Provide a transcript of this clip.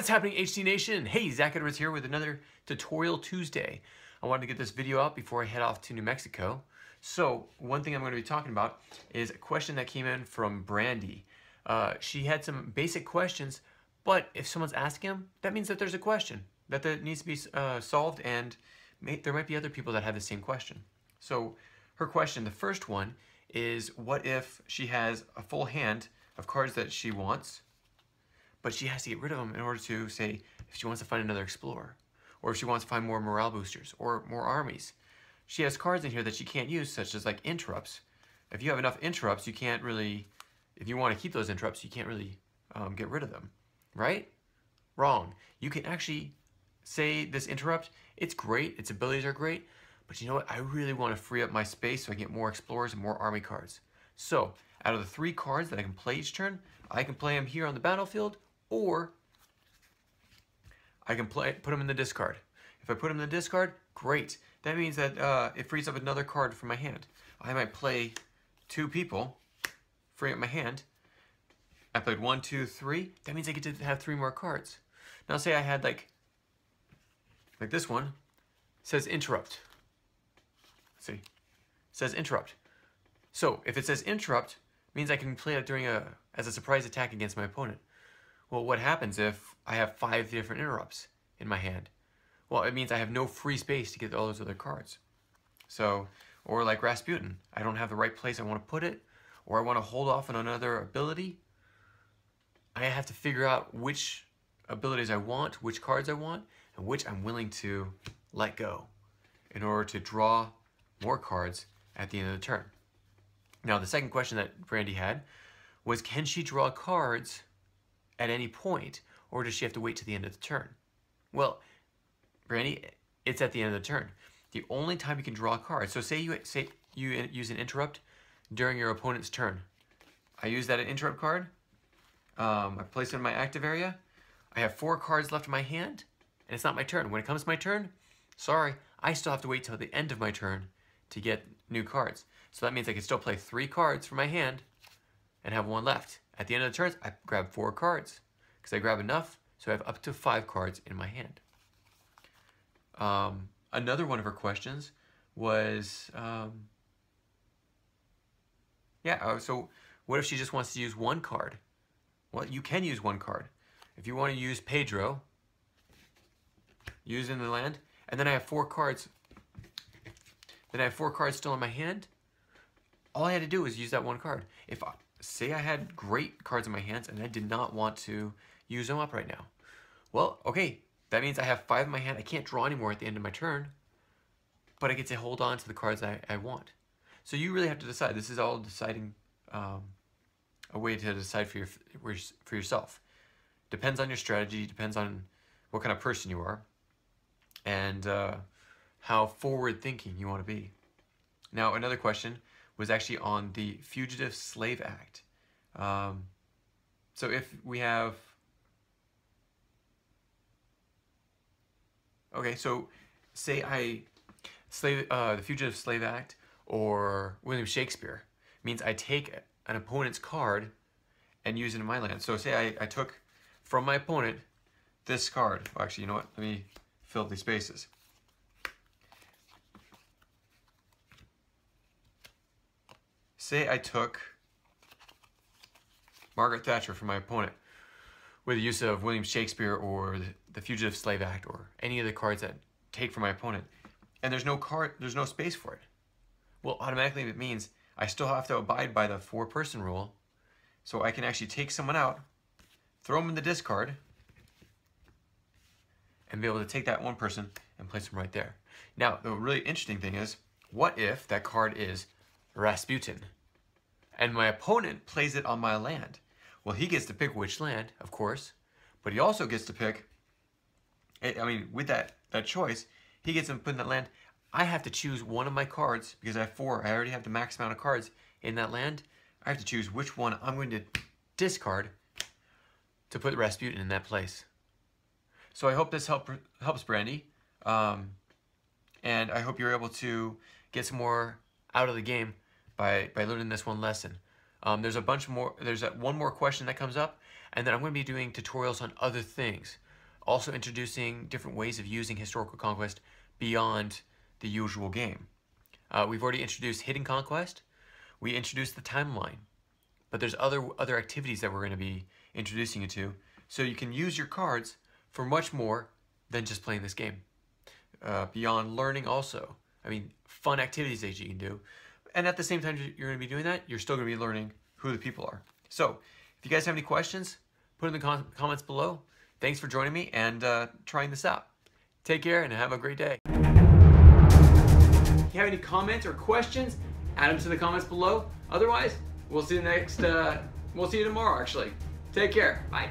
What's happening, HT Nation? Hey, Zach Edwards here with another Tutorial Tuesday. I wanted to get this video out before I head off to New Mexico. So, one thing I'm going to be talking about is a question that came in from Brandy. She had some basic questions, but if someone's asking them, that means that there's a question that needs to be solved, and there might be other people that have the same question. So, her question, the first one, is what if she has a full hand of cards that she wants, but she has to get rid of them in order to, say, if she wants to find another explorer, or if she wants to find more morale boosters, or more armies. She has cards in here that she can't use, such as like interrupts. If you have enough interrupts, you can't really, if you want to keep those interrupts, you can't really get rid of them, right? Wrong. You can actually say this interrupt, it's great, its abilities are great, but you know what? I really want to free up my space so I get more explorers and more army cards. So, out of the 3 cards that I can play each turn, I can play them here on the battlefield, or I can put them in the discard. If I put them in the discard, great. That means that it frees up another card from my hand. I might play 2 people, free up my hand. I played 1, 2, 3. That means I get to have 3 more cards. Now say I had like this one, says interrupt. Let's see, it says interrupt. So if it says interrupt, it means I can play it during as a surprise attack against my opponent. Well, what happens if I have 5 different interrupts in my hand? Well, it means I have no free space to get all those other cards. So, or like Rasputin, I don't have the right place I want to put it, or I want to hold off on another ability. I have to figure out which abilities I want, which cards I want, and which I'm willing to let go in order to draw more cards at the end of the turn. Now, the second question that Brandy had was, can she draw cards at any point, or does she have to wait to the end of the turn? Well, Brandy, it's at the end of the turn. The only time you can draw cards, so say you use an interrupt during your opponent's turn. I use that interrupt card, I place it in my active area, I have 4 cards left in my hand, and it's not my turn. When it comes to my turn, sorry, I still have to wait till the end of my turn to get new cards. So that means I can still play 3 cards from my hand and have 1 left. At the end of the turns, I grab 4 cards because I grab enough, so I have up to 5 cards in my hand. Another one of her questions was, so what if she just wants to use 1 card? Well, you can use 1 card. If you want to use Pedro, use in the land, and then I have 4 cards. Then I have 4 cards still in my hand. All I had to do was use that 1 card. If say I had great cards in my hands and I did not want to use them up right now. Well, okay, that means I have 5 in my hand. I can't draw anymore at the end of my turn, but I get to hold on to the cards I want. So you really have to decide. This is all deciding, a way to decide for yourself. Depends on your strategy, depends on what kind of person you are, and how forward-thinking you want to be. Now, another question was actually on the Fugitive Slave Act. So if we have, okay, so say the Fugitive Slave Act or William Shakespeare means I take an opponent's card and use it in my land. So say I took from my opponent this card. Well, actually, you know what? Let me fill up these spaces. Say I took Margaret Thatcher from my opponent with the use of William Shakespeare or the Fugitive Slave Act or any of the cards that take from my opponent, and there's no space for it. Well, automatically it means I still have to abide by the 4-person rule, so I can actually take someone out, throw them in the discard, and be able to take that 1 person and place them right there. Now, the really interesting thing is, what if that card is Rasputin, and my opponent plays it on my land? Well, he gets to pick which land, of course, but he also gets to pick, I mean, with that choice, he gets to put in that land. I have to choose one of my cards, because I have 4, I already have the max amount of cards in that land. I have to choose which one I'm going to discard to put Rasputin in that place. So I hope this helps Brandy, and I hope you're able to get some more out of the game by learning this one lesson. There's a bunch more. There's one more question that comes up, and then I'm going to be doing tutorials on other things. Also introducing different ways of using historical conquest beyond the usual game. We've already introduced hidden conquest. We introduced the timeline, but there's other activities that we're going to be introducing you to, so you can use your cards for much more than just playing this game. Beyond learning also, I mean, fun activities that you can do, and at the same time you're going to be doing that, you're still going to be learning who the people are. So if you guys have any questions, put in the comments below. Thanks for joining me and trying this out. Take care and have a great day. If you have any comments or questions, add them to the comments below. Otherwise, we'll see you tomorrow actually. Take care. Bye.